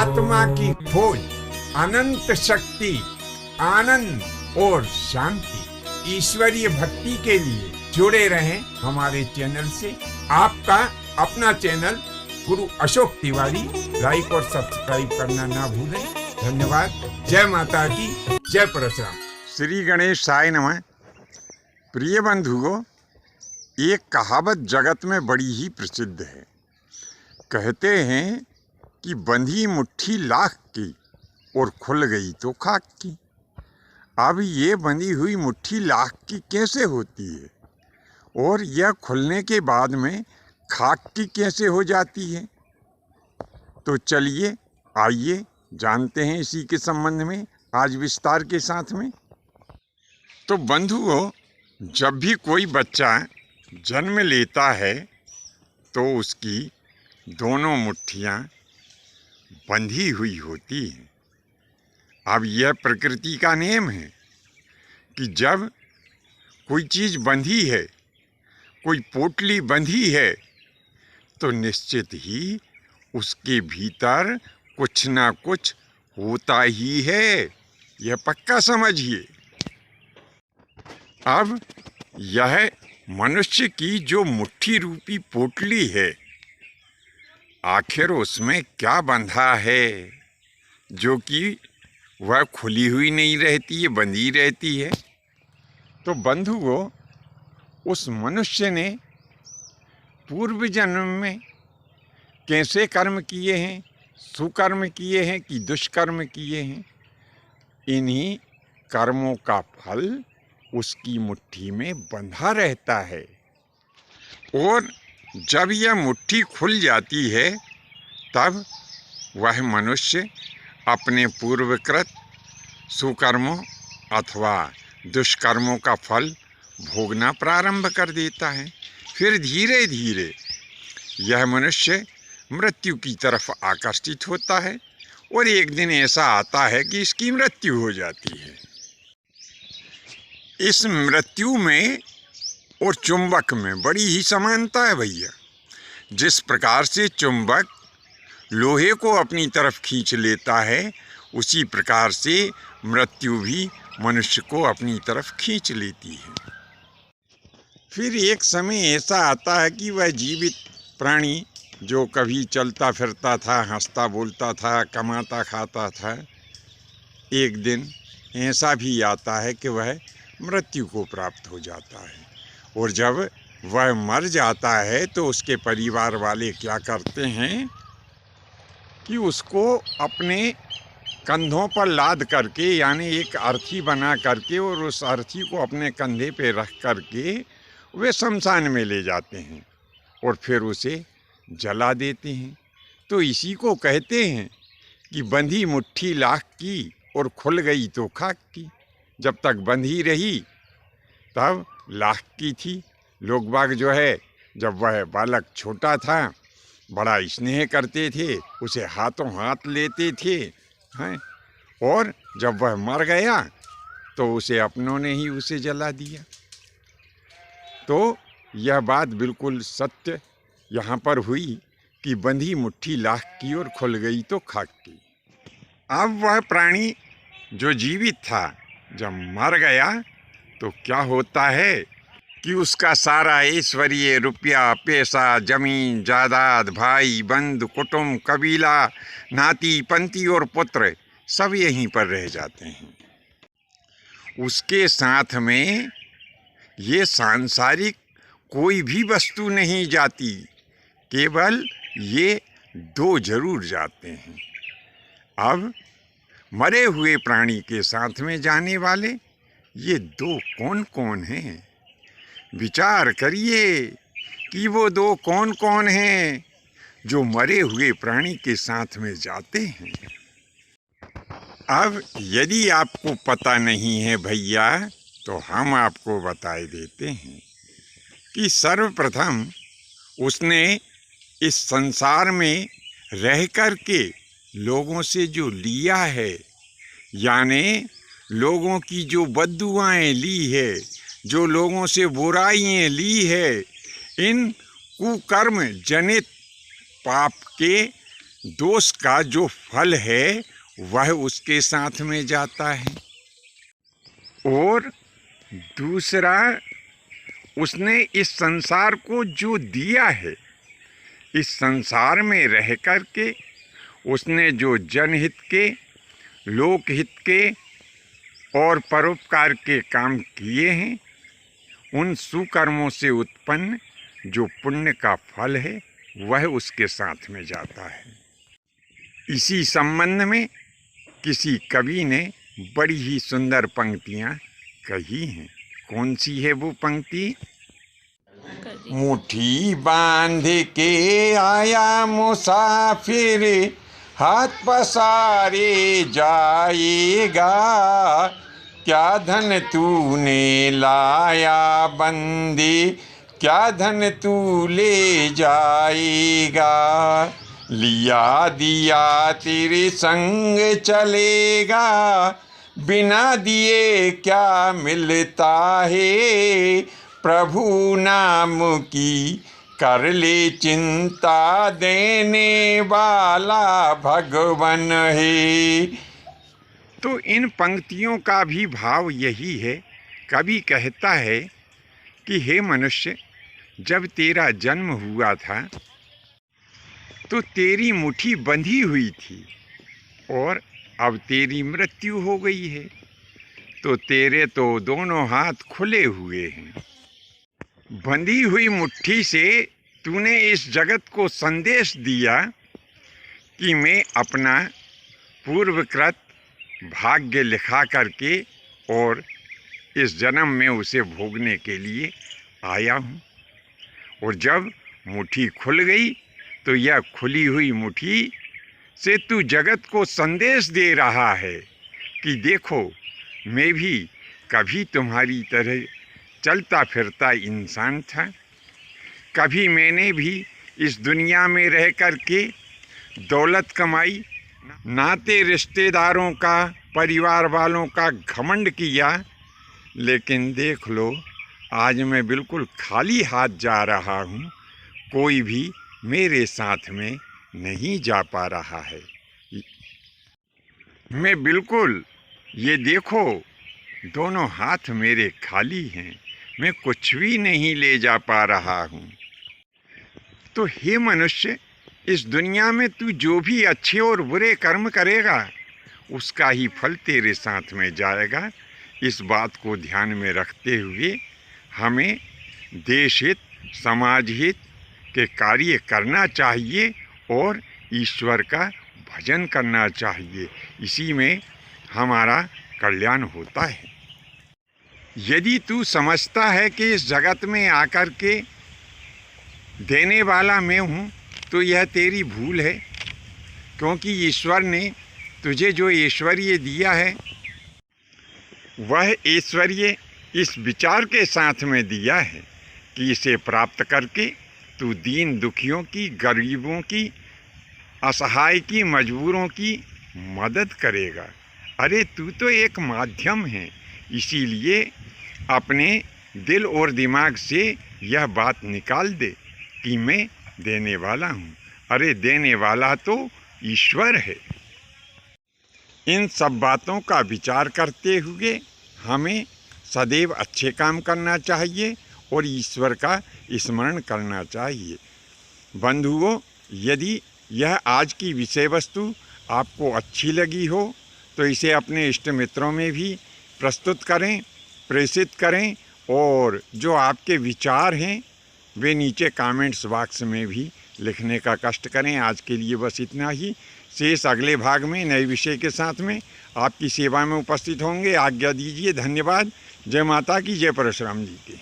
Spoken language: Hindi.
आत्मा की खोज, अनंत शक्ति, आनंद और शांति, ईश्वरीय भक्ति के लिए जुड़े रहें हमारे चैनल से। आपका अपना चैनल गुरु अशोक तिवारी, लाइक और सब्सक्राइब करना ना भूलें। धन्यवाद। जय माता की, जय परशुराम। श्री गणेशाय नमः। प्रिय बंधुओं, एक कहावत जगत में बड़ी ही प्रसिद्ध है। कहते हैं कि बंधी मुट्ठी लाख की और खुल गई तो खाक की। अब ये बंधी हुई मुट्ठी लाख की कैसे होती है और यह खुलने के बाद में खाक की कैसे हो जाती है? तो चलिए आइए जानते हैं इसी के संबंध में आज विस्तार के साथ में। तो बंधुओं, जब भी कोई बच्चा जन्म लेता है तो उसकी दोनों मुट्ठियाँ बंधी हुई होती हैं। अब यह प्रकृति का नियम है कि जब कोई चीज़ बंधी है, कोई पोटली बंधी है, तो निश्चित ही उसके भीतर कुछ ना कुछ होता ही है। यह पक्का समझिए। अब यह मनुष्य की जो मुट्ठी रूपी पोटली है, आखिर उसमें क्या बंधा है जो कि वह खुली हुई नहीं रहती है, बंधी रहती है? तो बंधुओं, उस मनुष्य ने पूर्व जन्म में कैसे कर्म किए हैं, सुकर्म किए हैं कि दुष्कर्म किए हैं, इन्हीं कर्मों का फल उसकी मुट्ठी में बंधा रहता है। और जब यह मुट्ठी खुल जाती है तब वह मनुष्य अपने पूर्वकृत सुकर्मों अथवा दुष्कर्मों का फल भोगना प्रारंभ कर देता है। फिर धीरे धीरे यह मनुष्य मृत्यु की तरफ आकर्षित होता है और एक दिन ऐसा आता है कि इसकी मृत्यु हो जाती है। इस मृत्यु में और चुंबक में बड़ी ही समानता है भैया। जिस प्रकार से चुंबक लोहे को अपनी तरफ खींच लेता है, उसी प्रकार से मृत्यु भी मनुष्य को अपनी तरफ खींच लेती है। फिर एक समय ऐसा आता है कि वह जीवित प्राणी जो कभी चलता फिरता था, हंसता बोलता था, कमाता खाता था, एक दिन ऐसा भी आता है कि वह मृत्यु को प्राप्त हो जाता है। और जब वह मर जाता है तो उसके परिवार वाले क्या करते हैं कि उसको अपने कंधों पर लाद करके, यानी एक अर्थी बना करके, और उस अर्थी को अपने कंधे पे रख करके वे शमशान में ले जाते हैं और फिर उसे जला देते हैं। तो इसी को कहते हैं कि बंधी मुट्ठी लाख की और खुल गई तो खाक की। जब तक बंधी रही तब लाख की थी। लोग बाग जो है, जब वह बालक छोटा था, बड़ा स्नेह करते थे, उसे हाथों हाथ लेते थे, हैं, और जब वह मर गया तो उसे अपनों ने ही उसे जला दिया। तो यह बात बिल्कुल सत्य यहाँ पर हुई कि बंधी मुट्ठी लाख की और खुल गई तो खाक की। अब वह प्राणी जो जीवित था जब मर गया तो क्या होता है कि उसका सारा ऐश्वर्य, रुपया, पैसा, जमीन जायदाद, भाई बंधु, कुटुंब, कबीला, नाती पंती और पुत्र सब यहीं पर रह जाते हैं। उसके साथ में ये सांसारिक कोई भी वस्तु नहीं जाती, केवल ये दो जरूर जाते हैं। अब मरे हुए प्राणी के साथ में जाने वाले ये दो कौन कौन हैं? विचार करिए कि वो दो कौन कौन हैं जो मरे हुए प्राणी के साथ में जाते हैं। अब यदि आपको पता नहीं है भैया, तो हम आपको बताए देते हैं कि सर्वप्रथम उसने इस संसार में रह कर के लोगों से जो लिया है, यानी लोगों की जो बद्दुआएं ली है, जो लोगों से बुराइयां ली है, इन कुकर्म जनित पाप के दोष का जो फल है वह उसके साथ में जाता है। और दूसरा, उसने इस संसार को जो दिया है, इस संसार में रह कर के उसने जो जनहित के, लोकहित के और परोपकार के काम किए हैं, उन सुकर्मों से उत्पन्न जो पुण्य का फल है वह उसके साथ में जाता है। इसी संबंध में किसी कवि ने बड़ी ही सुंदर पंक्तियां कही हैं। कौन सी है वो पंक्ति? मुट्ठी बांध के आया मुसाफिर, हाथ पसारे जाएगा, क्या धन तूने लाया बंदी, क्या धन तू ले जाएगा, लिया दिया तेरे संग चलेगा, बिना दिए क्या मिलता है, प्रभु नाम की कर ले चिंता, देने वाला भगवान है। तो इन पंक्तियों का भी भाव यही है। कवि कहता है कि हे मनुष्य, जब तेरा जन्म हुआ था तो तेरी मुट्ठी बंधी हुई थी और अब तेरी मृत्यु हो गई है, तो तेरे तो दोनों हाथ खुले हुए हैं। बंधी हुई मुट्ठी से तूने इस जगत को संदेश दिया कि मैं अपना पूर्वकृत भाग्य लिखा करके और इस जन्म में उसे भोगने के लिए आया हूँ। और जब मुट्ठी खुल गई तो यह खुली हुई मुट्ठी से तू जगत को संदेश दे रहा है कि देखो, मैं भी कभी तुम्हारी तरह चलता फिरता इंसान था, कभी मैंने भी इस दुनिया में रह कर के दौलत कमाई, नाते रिश्तेदारों का, परिवार वालों का घमंड किया, लेकिन देख लो आज मैं बिल्कुल खाली हाथ जा रहा हूँ, कोई भी मेरे साथ में नहीं जा पा रहा है। मैं बिल्कुल, ये देखो दोनों हाथ मेरे खाली हैं, मैं कुछ भी नहीं ले जा पा रहा हूँ। तो हे मनुष्य, इस दुनिया में तू जो भी अच्छे और बुरे कर्म करेगा उसका ही फल तेरे साथ में जाएगा। इस बात को ध्यान में रखते हुए हमें देश हित, समाज हित के कार्य करना चाहिए और ईश्वर का भजन करना चाहिए। इसी में हमारा कल्याण होता है। यदि तू समझता है कि इस जगत में आकर के देने वाला मैं हूँ, तो यह तेरी भूल है, क्योंकि ईश्वर ने तुझे जो ऐश्वर्य दिया है वह ऐश्वर्य इस विचार के साथ में दिया है कि इसे प्राप्त करके तू दीन दुखियों की, गरीबों की, असहाय की, मजबूरों की मदद करेगा। अरे तू तो एक माध्यम है, इसीलिए अपने दिल और दिमाग से यह बात निकाल दे कि मैं देने वाला हूँ। अरे देने वाला तो ईश्वर है। इन सब बातों का विचार करते हुए हमें सदैव अच्छे काम करना चाहिए और ईश्वर का स्मरण करना चाहिए। बंधुओं, यदि यह आज की विषय वस्तु आपको अच्छी लगी हो तो इसे अपने इष्ट मित्रों में भी प्रस्तुत करें, प्रेषित करें और जो आपके विचार हैं वे नीचे कमेंट्स बॉक्स में भी लिखने का कष्ट करें। आज के लिए बस इतना ही। शेष अगले भाग में नए विषय के साथ में आपकी सेवा में उपस्थित होंगे। आज्ञा दीजिए। धन्यवाद। जय माता की, जय परशुराम जी की।